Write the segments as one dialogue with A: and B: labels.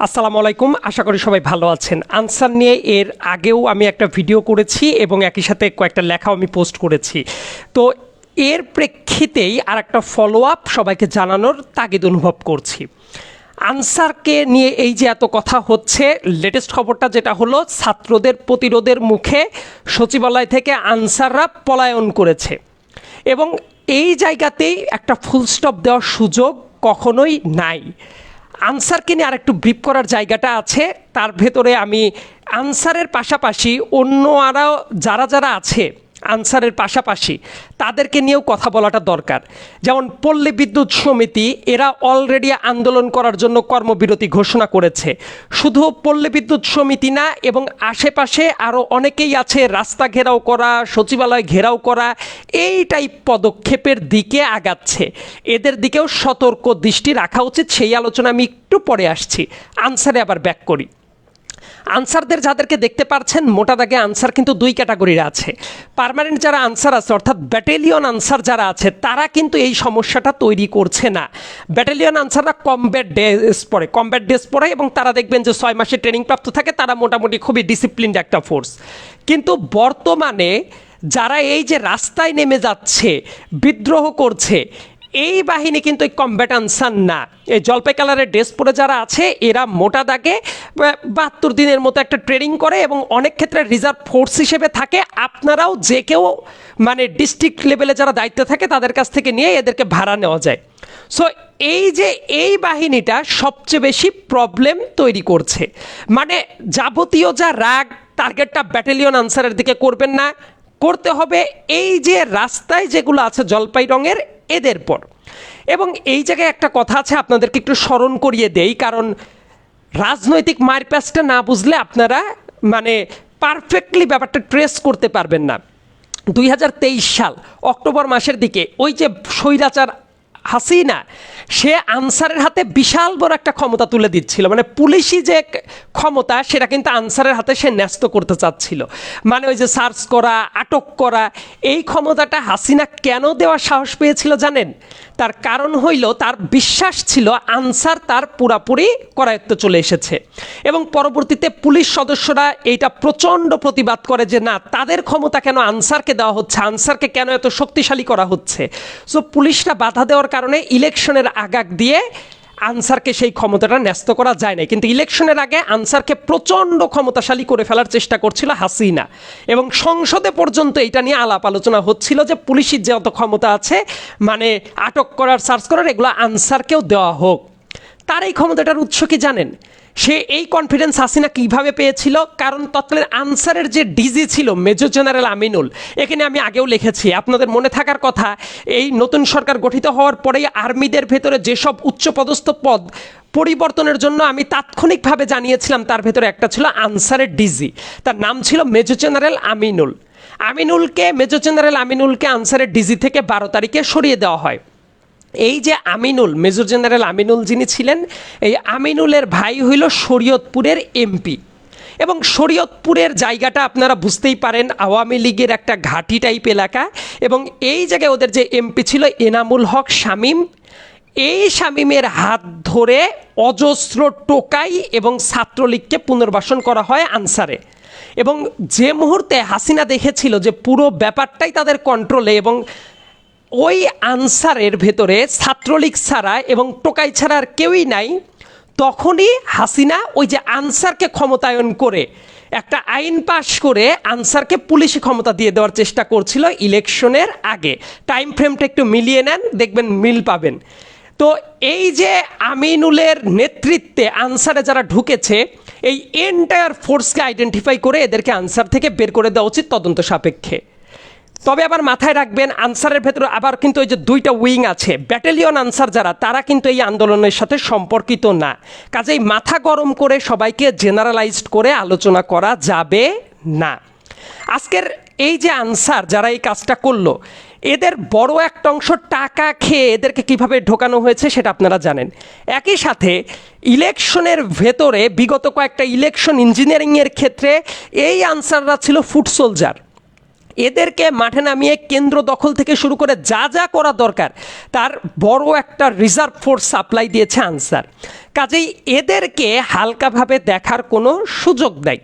A: আসসালামু আলাইকুম, আশা করি সবাই ভালো আছেন। আনসার নিয়ে এর আগেও আমি একটা ভিডিও করেছি এবং একই সাথে কয়েকটা লেখাও আমি পোস্ট করেছি। তো এর প্রেক্ষিতেই আর একটা ফলো আপ সবাইকে জানানোর তাগিদ অনুভব করছি। আনসারকে নিয়ে এই যে এত কথা হচ্ছে, লেটেস্ট খবরটা যেটা হলো, ছাত্রদের প্রতিরোধের মুখে সচিবালয় থেকে আনসাররা পলায়ন করেছে এবং এই জায়গাতেই একটা ফুল স্টপ দেওয়ার সুযোগ কখনোই নাই। আনসারকে নিয়ে আরেকটু ব্রিফ করার জায়গাটা আছে, তার ভেতরে আমি আনসারের পাশাপাশি অন্য আরও যারা আছে আনসারের পাশাপাশি তাদেরকে নিয়েও কথা বলাটা দরকার। যেমন পল্লী বিদ্যুৎ সমিতি, এরা অলরেডি আন্দোলন করার জন্য কর্মবিরতি ঘোষণা করেছে। শুধু পল্লী বিদ্যুৎ সমিতি না, এবং আশেপাশে আরও অনেকেই আছে রাস্তা ঘেরাও করা, সচিবালয় ঘেরাও করা, এই টাইপ পদক্ষেপের দিকে আগাচ্ছে। এদের দিকেও সতর্ক দৃষ্টি রাখা উচিত। সেই আলোচনা আমি একটু পরে আসছি। আনসারে আবার ব্যাক করি। আনসারদের যাদেরকে দেখতে পাচ্ছেন, মোটা দাগে আনসার কিন্তু দুই ক্যাটাগরির আছে। পার্মানেন্ট যারা আনসার আছে, অর্থাৎ ব্যাটালিয়ন আনসার যারা আছে, তারা কিন্তু এই সমস্যাটা তৈরি করছে না। ব্যাটালিয়ন আনসাররা কমব্যাট ডেস পড়ে এবং তারা দেখবেন যে 6 মাসের ট্রেনিং প্রাপ্ত থাকে, তারা মোটামুটি খুবই ডিসিপ্লিনড একটা ফোর্স। কিন্তু বর্তমানে যারা এই যে রাস্তায় নেমে যাচ্ছে, বিদ্রোহ করছে, এই বাহিনী কিন্তু এই কমব্যাট আনসার না। এই জলপাই কালারের ড্রেস পরে যারা আছে, এরা মোটা দাগে 72 দিনের মতো একটা ট্রেনিং করে এবং অনেক ক্ষেত্রে রিজার্ভ ফোর্স হিসেবে থাকে। আপনারাও যে কেউ মানে ডিস্ট্রিক্ট লেভেলে যারা দায়িত্বে থাকে তাদের কাছ থেকে নিয়ে এদেরকে ভাড়া নেওয়া যায়। সো এই যে এই বাহিনীটা সবচেয়ে বেশি প্রবলেম তৈরি করছে। মানে যাবতীয় যা রাগ, টার্গেটটা ব্যাটালিয়ন আনসারের দিকে করবেন না, করতে হবে এই যে রাস্তায় যেগুলো আছে জলপাই রঙের, এদের পর। এবং এই জায়গায় একটা কথা আছে, আপনাদেরকে একটু স্মরণ করিয়ে দেই, কারণ রাজনৈতিক মারপ্যাচটা না বুঝলে আপনারা মানে পারফেক্টলি ব্যাপারটা ট্রেস করতে পারবেন না। 2023 সাল অক্টোবর মাসের দিকে ওই যে স্বৈরাচার হাসিনা, সে আনসারের হাতে বিশাল বড় একটা ক্ষমতা তুলে দিচ্ছিল। মানে পুলিশি যে ক্ষমতা, সেটা কিন্তু আনসারের হাতে সে ন্যস্ত করতে চাচ্ছিল। মানে ওই যে সার্চ করা, আটক করা, এই ক্ষমতাটা হাসিনা কেন দেওয়ার সাহস পেয়েছিল জানেন? তার কারণ হইল, তার বিশ্বাস ছিল আনসার তার পুরাপুরি করায়ত্ত চলে এসেছে। এবং পরবর্তীতে পুলিশ সদস্যরা এইটা প্রচণ্ড প্রতিবাদ করে যে না, তাদের ক্ষমতা কেন আনসারকে দেওয়া হচ্ছে, আনসারকে কেন এত শক্তিশালী করা হচ্ছে। সো পুলিশরা বাধা দেওয়ার কারণে ইলেকশনের আগাগ দিয়ে আনসারকে সেই ক্ষমতাটা ন্যস্ত করা যায় না। কিন্তু ইলেকশনের আগে আনসারকে প্রচণ্ড ক্ষমতাশালী করে ফেলার চেষ্টা করছিল হাসিনা, এবং সংসদে পর্যন্ত এটা নিয়ে আলাপ আলোচনা হচ্ছিল যে পুলিশের যে অত ক্ষমতা আছে, মানে আটক করার, সার্চ করার, এগুলো আনসারকেও দেওয়া হোক। তার এই ক্ষমতাটার উৎস কি জানেন? সে এই কনফিডেন্স হাসিনা কীভাবে পেয়েছিল? কারণ তৎকালীন আনসারের যে ডিজি ছিল মেজর জেনারেল আমিনুল, এখানে আমি আগেও লিখেছি, আপনাদের মনে থাকার কথা, এই নতুন সরকার গঠিত হওয়ার পরেই আর্মিদের ভেতরে যেসব উচ্চপদস্থ পদ পরিবর্তনের জন্য আমি তাৎক্ষণিকভাবে জানিয়েছিলাম, তার ভেতরে একটা ছিল আনসারের ডিজি, তার নাম ছিল major general Aminul. Major general আমিনুলকে আনসারের ডিজি থেকে 12 তারিখে সরিয়ে দেওয়া হয়। এই যে আমিনুল, মেজর জেনারেল আমিনুল যিনি ছিলেন, এই আমিনুলের ভাই হইল শরীয়তপুরের এমপি। এবং শরীয়তপুরের জায়গাটা আপনারা বুঝতেই পারেন, আওয়ামী লীগের একটা ঘাঁটি টাইপ এলাকা। এবং এই জায়গায় ওদের যে এমপি ছিল এনামুল হক শামীম, এই শামীমের হাত ধরে অজস্র টোকাই এবং ছাত্রলীগকে পুনর্বাসন করা হয় আনসারে। এবং যে মুহূর্তে হাসিনা দেখেছিল যে পুরো ব্যাপারটাই তাদের কন্ট্রোলে এবং ওই আনসারের ভেতরে ছাত্রলীগ ছাড়া এবং টোকাই ছাড়া আর কেউই নাই, তখনই হাসিনা ওই যে আনসারকে ক্ষমতায়ন করে একটা আইন পাশ করে আনসারকে পুলিশি ক্ষমতা দিয়ে দেওয়ার চেষ্টা করছিল ইলেকশনের আগে। টাইম ফ্রেমটা একটু মিলিয়ে নেন, দেখবেন মিল পাবেন। তো এই যে আমিনুলের নেতৃত্বে আনসারে যারা ঢুকেছে, এই এন্টায়ার ফোর্সকে আইডেন্টিফাই করে এদেরকে আনসার থেকে বের করে দেওয়া উচিত তদন্ত সাপেক্ষে। তবে আবার মাথায় রাখবেন, আনসারের ভেতরে আবার কিন্তু ওই যে দুইটা উইং আছে। ব্যাটালিয়ন আনসার যারা, তারা কিন্তু এই আন্দোলনের সাথে সম্পর্কিত না। কাজেই মাথা গরম করে সবাইকে জেনারেলাইজড করে আলোচনা করা যাবে না। আজকের এই যে আনসার যারা এই কাজটা করলো, এদের বড় একটা অংশ টাকা খেয়ে এদেরকে কিভাবে ঢোকানো হয়েছে সেটা আপনারা জানেন। একই সাথে ইলেকশনের ভেতরে বিগত কয়েকটা ইলেকশন ইঞ্জিনিয়ারিংয়ের ক্ষেত্রে এই আনসাররা ছিল ফুট সোলজার। এদেরকে মাঠে নামিয়ে কেন্দ্র দখল থেকে শুরু করে যা যা করা দরকার তার বড় একটা রিজার্ভ ফোর্স সাপ্লাই দিয়েছে আনসার। কাজেই এদেরকে হালকাভাবে দেখার কোনো সুযোগ নেই।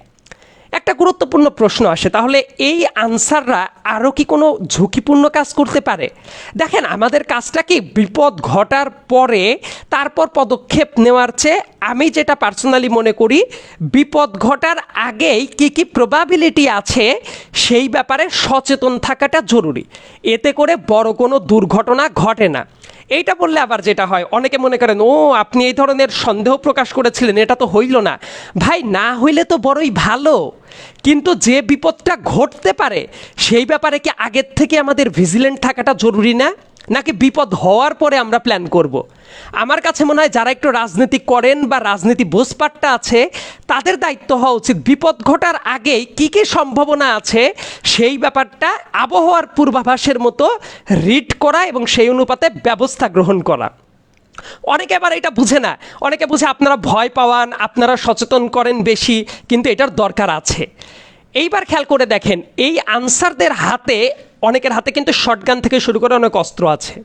A: একটা গুরুত্বপূর্ণ প্রশ্ন আসে, তাহলে এই আনসাররা আরও কি কোনো ঝুঁকিপূর্ণ কাজ করতে পারে? দেখেন, আমাদের কাজটা কি বিপদ ঘটার পরে তারপর পদক্ষেপ নেওয়ার চেয়ে আমি যেটা পার্সোনালি মনে করি, বিপদ ঘটার আগেই কি কি প্রবাবিলিটি আছে সেই ব্যাপারে সচেতন থাকাটা জরুরি। এতে করে বড় কোনো দুর্ঘটনা ঘটে না। এইটা বললে আবার যেটা হয়, অনেকে মনে করেন ও আপনি এই ধরনের সন্দেহ প্রকাশ করেছিলেন, এটা তো হইল না। ভাই, না হইলে তো বড়ই ভালো, কিন্তু যে বিপদটা ঘটতে পারে সেই ব্যাপারে কি আগের থেকে আমাদের ভিজিলেন্ট থাকাটা জরুরি না? নাকি বিপদ হওয়ার পরে আমরা প্ল্যান করব? আমার কাছে মনে হয় যারা একটু রাজনীতি করেন বা রাজনীতি বোঝপাট্টা আছে তাদের দায়িত্ব হওয়া উচিত বিপদ ঘটার আগেই কী কী সম্ভাবনা আছে সেই ব্যাপারটা আবহাওয়ার পূর্বাভাসের মতো রিড করা এবং সেই অনুপাতে ব্যবস্থা গ্রহণ করা। অনেকে আবার এটা বুঝে না, অনেকে বুঝে আপনারা ভয় পাওয়ান, আপনারা সচেতন করেন বেশি, কিন্তু এটার দরকার আছে। এইবার খেয়াল করে দেখেন, এই আনসারদের হাতে, অনেকের হাতে কিন্তু শটগান থেকে শুরু করে অনেক অস্ত্র আছে।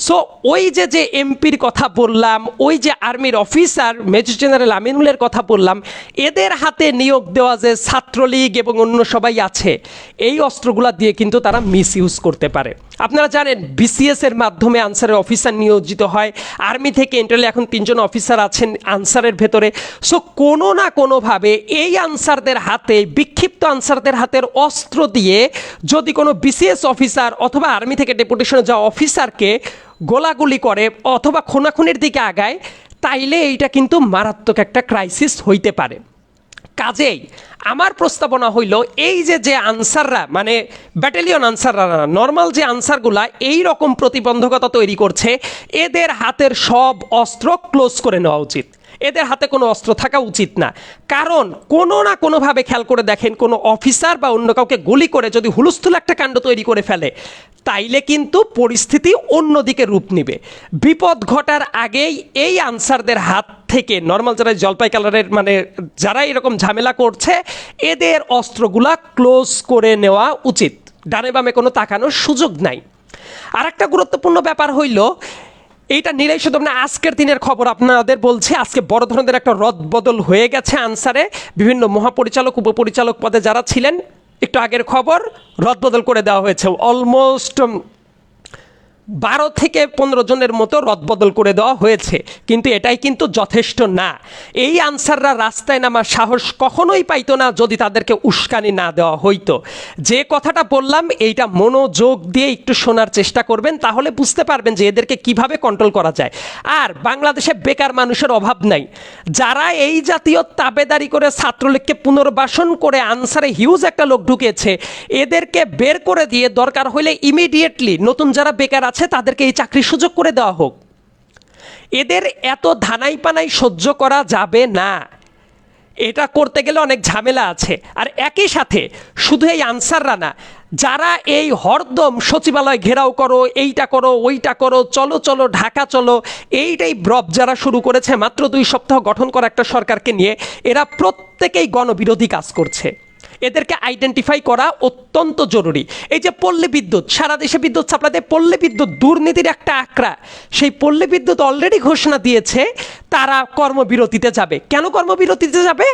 A: সো ওই যে এমপির কথা বললাম, ওই যে আর্মির অফিসার মেজর জেনারেল আমিনুলের কথা বললাম, এদের হাতে নিয়োগ দেওয়া যে ছাত্রলীগ এবং অন্য সবাই আছে, এই অস্ত্রগুলা দিয়ে কিন্তু তারা মিস ইউজ করতে পারে। আপনারা জানেন বিসিএস এর মাধ্যমে আনসারের অফিসার নিয়োজিত হয়, আর্মি থেকে ইন্টারলে এখন 3 জন অফিসার আছেন আনসারের ভেতরে। সো কোনো না কোনোভাবে এই আনসারদের হাতে, বিক্ষিপ্ত আনসারদের হাতের অস্ত্র দিয়ে যদি কোনো বিসিএস অফিসার অথবা আর্মি থেকে ডেপুটেশনে যাওয়া অফিসারকে গোলাগুলি করে অথবা খুনাখুনির দিকে আগায়, তাইলে এইটা কিন্তু মারাত্মক একটা ক্রাইসিস হইতে পারে। কাজেই আমার প্রস্তাবনা হইল, এই যে আনসাররা, মানে ব্যাটালিয়ন আনসাররা না, নর্মাল যে আনসারগুলা এই রকম প্রতিবন্ধকতা তৈরি করছে, এদের হাতের সব অস্ত্র ক্লোজ করে নেওয়া উচিত। এদের হাতে কোনো অস্ত্র থাকা উচিত না। কারণ কোনো না কোনোভাবে খেয়াল করে দেখেন, কোনো অফিসার বা অন্য কাউকে গুলি করে যদি হুলস্থুল একটা কাণ্ড তৈরি করে ফেলে, তাইলে কিন্তু পরিস্থিতি অন্যদিকে রূপ নেবে। বিপদ ঘটার আগেই এই আনসারদের হাত থেকে, নর্মাল যারা জলপাই কালারের, মানে যারা এরকম ঝামেলা করছে, এদের অস্ত্রগুলা ক্লোজ করে নেওয়া উচিত। ডানে বামে কোনো তাকানোর সুযোগ নাই। আর একটা গুরুত্বপূর্ণ ব্যাপার হইল, এইটা নিলেই শুধু না, আজকের দিনের খবর আপনাদের বলছি, আজকে বড় ধরনের একটা রদবদল হয়ে গেছে আনসারে। বিভিন্ন মহাপরিচালক, উপপরিচালক পদে যারা ছিলেন, একটু আগের খবর, রদবদল করে দেওয়া হয়েছে। অলমোস্ট 12 থেকে 15 জনের মতো রদবদল করে দেওয়া হয়েছে। কিন্তু এটাই কিন্তু যথেষ্ট না। এই আনসাররা রাস্তায় নামার সাহস কখনোই পাইতো না যদি তাদেরকে উস্কানি না দেওয়া হইতো। যে কথাটা বললাম, এইটা মনোযোগ দিয়ে একটু শোনার চেষ্টা করবেন, তাহলে বুঝতে পারবেন যে এদেরকে কিভাবে কন্ট্রোল করা যায়। আর বাংলাদেশে বেকার মানুষের অভাব নাই। যারা এই জাতীয় তাবেদারি করে ছাত্রলীগকে পুনর্বাসন করে আনসারে হিউজ একটা লোক ঢুকেছে, এদেরকে বের করে দিয়ে দরকার হলে ইমিডিয়েটলি নতুন যারা বেকার আছে তাদেরকে এই চাকরির সুযোগ করে দেওয়া হোক। এদের এত ধানাই পানাই সহ্য করা যাবে না। এটা করতে গেলে অনেক ঝামেলা আছে। আর একই সাথে শুধু এই আনসাররা না, যারা এই হরদম সচিবালয় ঘেরাও করো, এইটা করো, ওইটা করো, চলো চলো ঢাকা চলো, এইটাই ব্রব যারা শুরু করেছে মাত্র 2 সপ্তাহ গঠন করা একটা সরকারকে নিয়ে, এরা প্রত্যেকেই গণবিরোধী কাজ করছে। এদেরকে আইডেন্টিফাই করা অত্যন্ত জরুরি। এই যে পল্লী বিদ্যুৎ, সারা দেশে বিদ্যুৎ সাপ্লাই দেয়, পল্লী বিদ্যুৎ দুর্নীতির একটা আঁকড়া। সেই পল্লী বিদ্যুৎ অলরেডি ঘোষণা দিয়েছে তারা কর্মবিরতিতে যাবে। কেন কর্মবিরতিতে যাবে?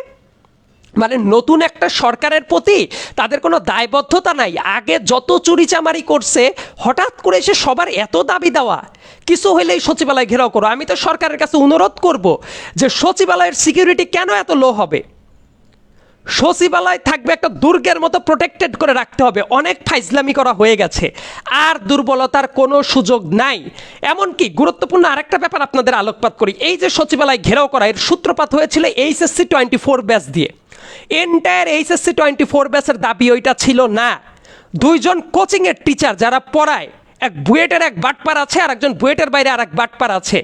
A: মানে নতুন একটা সরকারের প্রতি তাদের কোনো দায়বদ্ধতা নাই। আগে যত চুরিচামারি করছে, হঠাৎ করে এসে সবার এত দাবি দেওয়া, কিছু হইলেই সচিবালয় ঘেরাও করো। আমি তো সরকারের কাছে অনুরোধ করব যে সচিবালয়ের সিকিউরিটি কেন এত লো হবে? সচিবালয় থাকবে একটা দুর্গের মতো প্রোটেক্টেড করে রাখতে হবে। অনেক ফাইজলামি করা হয়ে গেছে, আর দুর্বলতার কোনো সুযোগ নাই। এমনকি গুরুত্বপূর্ণ আরেকটা ব্যাপার আপনাদের আলোকপাত করি। এই যে সচিবালয় ঘেরাও করা, এর সূত্রপাত হয়েছিল এইচএসসি 24 ব্যাচ দিয়ে। এন্টায়ার এইচএসসি 24 ব্যাচের দাবি ওইটা ছিল না। 2 জন কোচিংয়ের টিচার যারা পড়ায়, এক বুয়েটের এক বাটপার আছে আর একজন বুয়েটের বাইরে আর এক বাটপার আছে,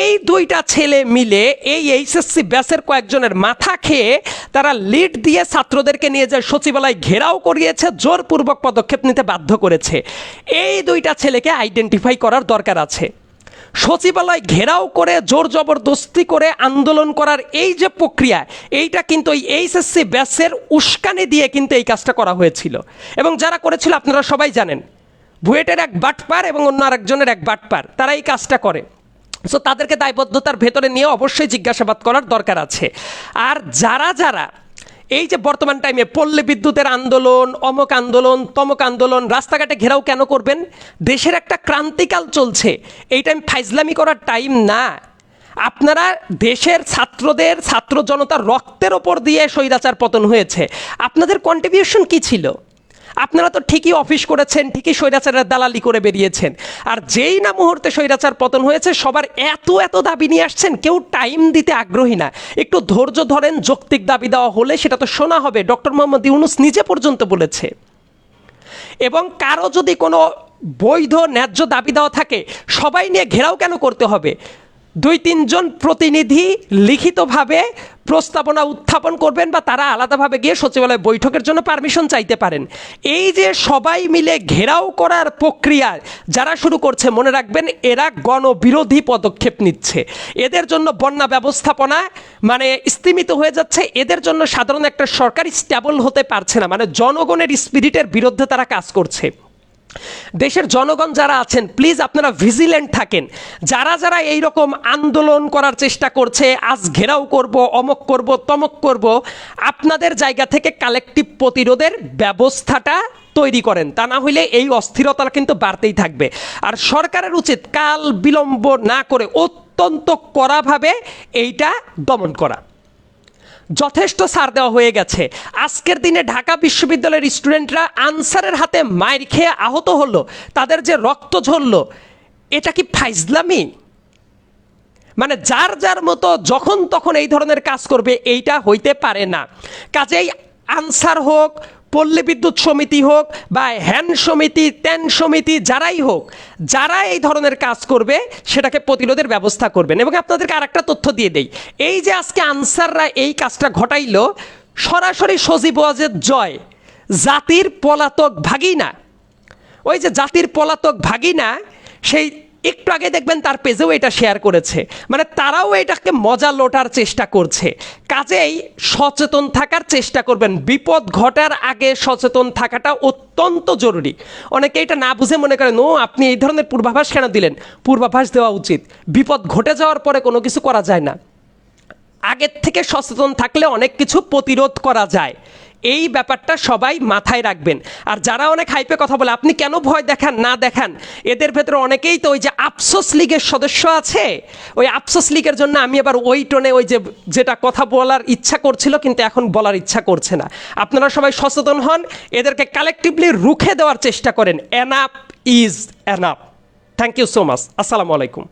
A: এই 2টা ছেলে মিলে এই এইচএসসি ব্যাচের কয়েকজনের মাথা খেয়ে তারা লিড দিয়ে ছাত্রদেরকে নিয়ে যায় সচিবালয় ঘেরাও করিয়েছে, জোরপূর্বক পদক্ষেপ নিতে বাধ্য করেছে। এই 2টা ছেলেকে আইডেন্টিফাই করার দরকার আছে। সচিবালয় ঘেরাও করে জোর জবরদস্তি করে আন্দোলন করার এই যে প্রক্রিয়া, এইটা কিন্তু ওই এইচএসসি ব্যাচের উস্কানি দিয়ে কিন্তু এই কাজটা করা হয়েছিল। এবং যারা করেছিল আপনারা সবাই জানেন, বুয়েটের এক বাটপার এবং অন্য আরেকজনের এক বাটপার, তারা এই কাজটা করে। সো তাদেরকে দায়বদ্ধতার ভেতরে নিয়ে অবশ্যই জিজ্ঞাসাবাদ করার দরকার আছে। আর যারা যারা এই যে বর্তমান টাইমে পল্লী বিদ্যুতের আন্দোলন, অমক আন্দোলন, তমক আন্দোলন, রাস্তাঘাটে ঘেরাও কেন করবেন? দেশের একটা ক্রান্তিকাল চলছে, এই টাইম ফাইজলামি করার টাইম না। আপনারা দেশের ছাত্রদের, ছাত্র জনতার রক্তের ওপর দিয়ে স্বৈরাচার পতন হয়েছে, আপনাদের কন্ট্রিবিউশন কি ছিল? আপনারা তো ঠিকই অফিস করেছেন, ঠিকই স্বৈরাচারের দালালি করে বেরিয়েছেন। আর যেই না মুহূর্তে স্বৈরাচার পতন হয়েছে, সবার এত এত দাবি নিয়ে আসছেন, কেউ টাইম দিতে আগ্রহী না। একটু ধৈর্য ধরেন, যৌক্তিক দাবি দেওয়া হলে সেটা তো শোনা হবে। ডক্টর মোহাম্মদ ইউনূস নিজে পর্যন্ত বলেছে। এবং কারো যদি কোনো বৈধ ন্যায্য দাবি দেওয়া থাকে, সবাই নিয়ে ঘেরাও কেন করতে হবে? 2-3 জন প্রতিনিধি লিখিতভাবে প্রস্তাবনা উত্থাপন করবেন, বা তারা আলাদাভাবে গিয়ে সচিবালয় বৈঠকের জন্য পারমিশন চাইতে পারেন। এই যে সবাই মিলে ঘেরাও করার প্রক্রিয়া যারা শুরু করছে, মনে রাখবেন এরা গণবিরোধী পদক্ষেপ নিচ্ছে। এদের জন্য বন্যা ব্যবস্থাপনা মানে স্তিমিত হয়ে যাচ্ছে, এদের জন্য সাধারণ একটা সরকার স্টেবল হতে পারছে না, মানে জনগণের স্পিরিটের বিরুদ্ধে তারা কাজ করছে। দেশের জনগণ যারা আছেন, প্লিজ আপনারা ভিজিল্যান্ট থাকেন। যারা যারা এই রকম আন্দোলন করার চেষ্টা করছে, আজ ঘেরাও করব, অমক করব, তমক করব, আপনাদের জায়গা থেকে কালেকটিভ প্রতিরোধের ব্যবস্থাটা তৈরি করেন। তা না হইলে এই অস্থিরতা কিন্তু বাড়তেই থাকবে। আর সরকারের উচিত কাল বিলম্ব না করে অত্যন্ত কড়াভাবে এইটা দমন করা। যথেষ্ট ছাড় দেওয়া হয়ে গেছে। আজকের দিনে ঢাকা বিশ্ববিদ্যালয়ের স্টুডেন্টরা আনসারের হাতে মাইর খেয়ে আহত হলো, তাদের যে রক্ত ঝরলো, এটা কি ফাইজলামি? মানে যার যার মতো যখন তখন এই ধরনের কাজ করবে, এইটা হইতে পারে না। কাজেই আনসার হোক, পল্লী বিদ্যুৎ সমিতি হোক, বা হ্যান সমিতি, ত্যান সমিতি, যারাই হোক, যারা এই ধরনের কাজ করবে সেটাকে প্রতিরোধের ব্যবস্থা করবেন। এবং আপনাদেরকে আরেকটা তথ্য দিয়ে দেই, এই যে আজকে আনসাররা এই কাজটা ঘটাইল, সরাসরি সজীব ওয়াজেদ জয় জাতির পলাতক ভাগিনা, ওই যে জাতির পলাতক ভাগিনা, সেই একটু আগে দেখবেন তার পেজেও এটা শেয়ার করেছে। মানে তারাও এটাকে মজা লোটার চেষ্টা করছে। কাজেই সচেতন থাকার চেষ্টা করবেন। বিপদ ঘটার আগে সচেতন থাকাটা অত্যন্ত জরুরি। অনেকে এটা না বুঝে মনে করেন, ও আপনি এই ধরনের পূর্বাভাস কেন দিলেন? পূর্বাভাস দেওয়া উচিত। বিপদ ঘটে যাওয়ার পরে কোনো কিছু করা যায় না, আগের থেকে সচেতন থাকলে অনেক কিছু প্রতিরোধ করা যায়। এই ব্যাপারটা সবাই মাথায় রাখবেন। আর যারা অনেক হাইপে কথা বলে, আপনি কেন ভয় দেখান না দেখান, এদের ভেতরে অনেকেই তো ওই যে আফসোস লীগের সদস্য আছে। ওই আফসোস লীগের জন্য আমি আবার ওই টোনে ওই যেটা কথা বলার ইচ্ছা করছিল কিন্তু এখন বলার ইচ্ছা করছে না। আপনারা সবাই সচেতন হন, এদেরকে কালেকটিভলি রুখে দেওয়ার চেষ্টা করেন। Enough is enough. Thank you so much. আসসালামু আলাইকুম।